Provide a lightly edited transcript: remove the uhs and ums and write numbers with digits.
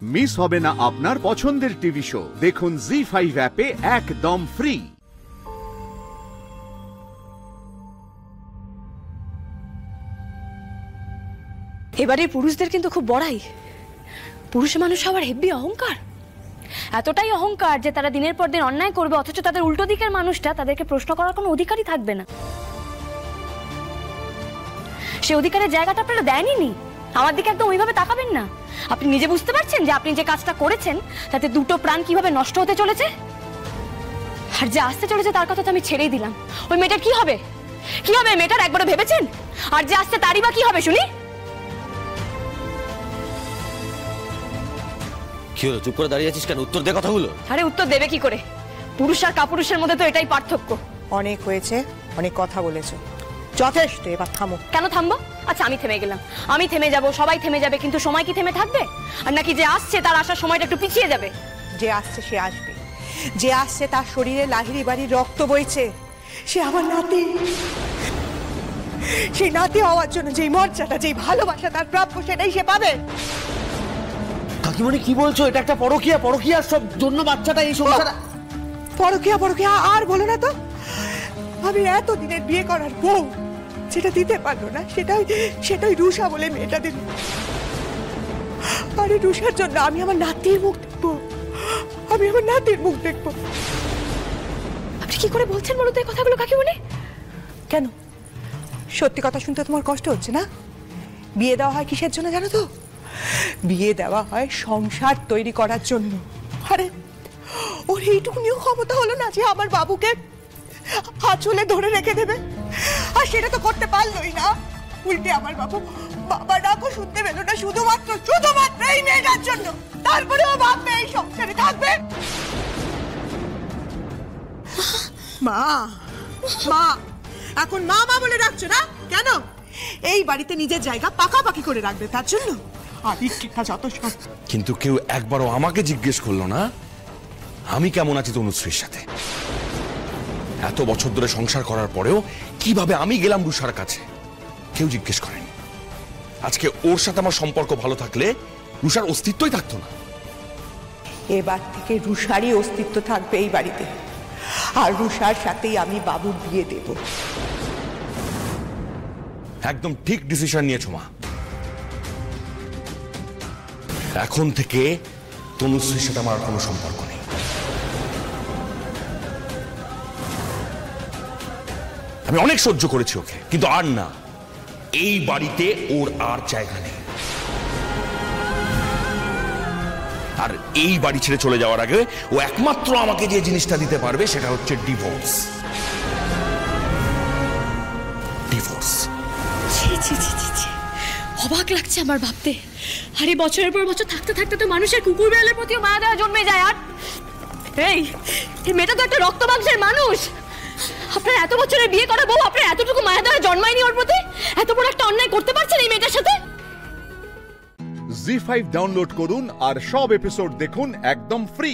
Miss হবে না আপনার পছন্দের টিভি শো। দেখুন জি5 অ্যাপে একদম ফ্রি। এবারে পুরুষদের কিন্তু খুব বড়াই। পুরুষ মানুষ হওয়ার হেব্বি অহংকার, এতটাই অহংকার যে তারা দিনের পর দিন অন্যায় করবে, অথচ তাদের উল্টো দিকের মানুষটা তাদেরকে প্রশ্ন করার কোনো অধিকারই থাকবে না। সে অধিকারের জায়গাটা আপনারা দেয়নি। আমার দিকে একদম ওইভাবে তাকাবেন না। আপনি নিজে বুঝতে পারছেন যে আপনি যে কাজটা করেছেন তাতে দুটো প্রাণ কিভাবে নষ্ট হতে চলেছে? আর যে আসতে চলেছে তার কথা তো আমি ছেড়েই দিলাম। ওই মেয়েটার কি হবে? কি হবে মেয়েটার একবারও ভেবেছেন? আর যে আসছে তারই বা কি হবে শুনি? কি হলো, চুপ করে দাঁড়িয়ে আছিস কেন? উত্তর দে কথাগুলো। আরে উত্তর দেবে কি করে? পুরুষ আর কাপুরুষের মধ্যে তো এটাই পার্থক্য। অনেক হয়েছে, অনেক কথা বলেছো, যথেষ্ট, এবার থামো। কেন থামবো? আচ্ছা আমি থেমে গেলাম, আমি থেমে যাব, সবাই থেমে যাবে, কিন্তু সময় কি থেমে থাকবে? আর নাকি যে আসছে তার আসার সময়টা একটু পিছিয়ে যাবে? যে আসছে সে আসবে, যে আসছে তার শরীরে লাহিড়ি বাড়ির রক্ত বইছে, সে আমার নাতি। সেই নাতি হওয়ার জন্য যেই মর্যাদা, যেই ভালোবাসা তার প্রাপ্য, সেটাই সে পাবে। কাকিমণি কি বলছো? এটা একটা পরকীয়া, পরকীয়ার সব জন্য বাচ্চাটা এই সংসারে। পরকীয়া পরকীয়া আর বলো না তো। আমি এতদিনের বিয়ে করার বউ যেটা দিতে পারলো না, সেটাই রুষা বলে মেয়েটা দিল। আরে রুষার জন্য আমি আমার নাতির মুখ দেখবো, আমি আমার নাতির মুখ দেখবো। আপনি কি করে বলছেন বলো তো এই কথাগুলো কাকিমণি? কেন, সত্যি কথা শুনতে তোমার কষ্ট হচ্ছে না? বিয়ে দেওয়া হয় কিসের জন্য জানো তো? বিয়ে দেওয়া হয় সংসার তৈরি করার জন্য। আরে ওর এইটুকুনিও ক্ষমতা হলো না যে আমার বাবুকে আঁচলে ধরে রেখে দেবে? আর সেটা তো করতে পারলোই না। উল্টে আমার বাবা ডাকও শুনতে পেল না, শুধুমাত্র এই মেয়েটার জন্য। তারপরে ও ভাববে এই সংসারে থাকবে। মা মা এখন মা মা বলে ডাকছো না কেন? এই বাড়িতে নিজের জায়গা পাকাপাকি করে রাখবে তার জন্য। কিন্তু কেউ একবারও আমাকে জিজ্ঞেস করলো না আমি কেমন আছি তনুশ্রীর সাথে। এত বছর ধরে সংসার করার পরেও কিভাবে আমি গেলাম রুষার কাছে, কেউ জিজ্ঞেস করেনি। আজকে ওর সাথে আমার সম্পর্ক ভালো থাকলে রুষার অস্তিত্বই থাকতো না। এবার থেকে রুষারই অস্তিত্ব থাকবে এই বাড়িতে, আর রুষার সাথেই আমি বাবুর বিয়ে দেব। একদম ঠিক ডিসিশন নিয়েছো মা। এখন থেকে তনুশ্রীর সাথে আমার কোনো সম্পর্ক নেই। আমি অনেক সহ্য করেছি ওকে, কিন্তু আর না। এই বাড়িতে ওর আর জায়গা নেই। আর এই বাড়ি ছেড়ে চলে যাওয়ার আগে ও একমাত্র আমাকে যে জিনিসটা দিতে পারবে সেটা হচ্ছে ডিভোর্স। ডিভোর্স। অবাক লাগছে আমার ভাবতে। আরে বছরের পর বছর থাকতে থাকতে তো মানুষের কুকুর বিড়ালের প্রতিও মায়া দেওয়া জন্মে যায়। আর এই মেয়েটা তো একটা রক্ত মাংসের মানুষ। আপনার এত বছরের বিয়ে করা বউ আপনার এতটুকু মায়া দেওয়া জন্মায়নি ওর প্রতি? এত বড় একটা অন্যায় করতে পারছেন এই মেয়েটার সাথে? জি5 ডাউনলোড করুন আর সব এপিসোড দেখুন একদম ফ্রি।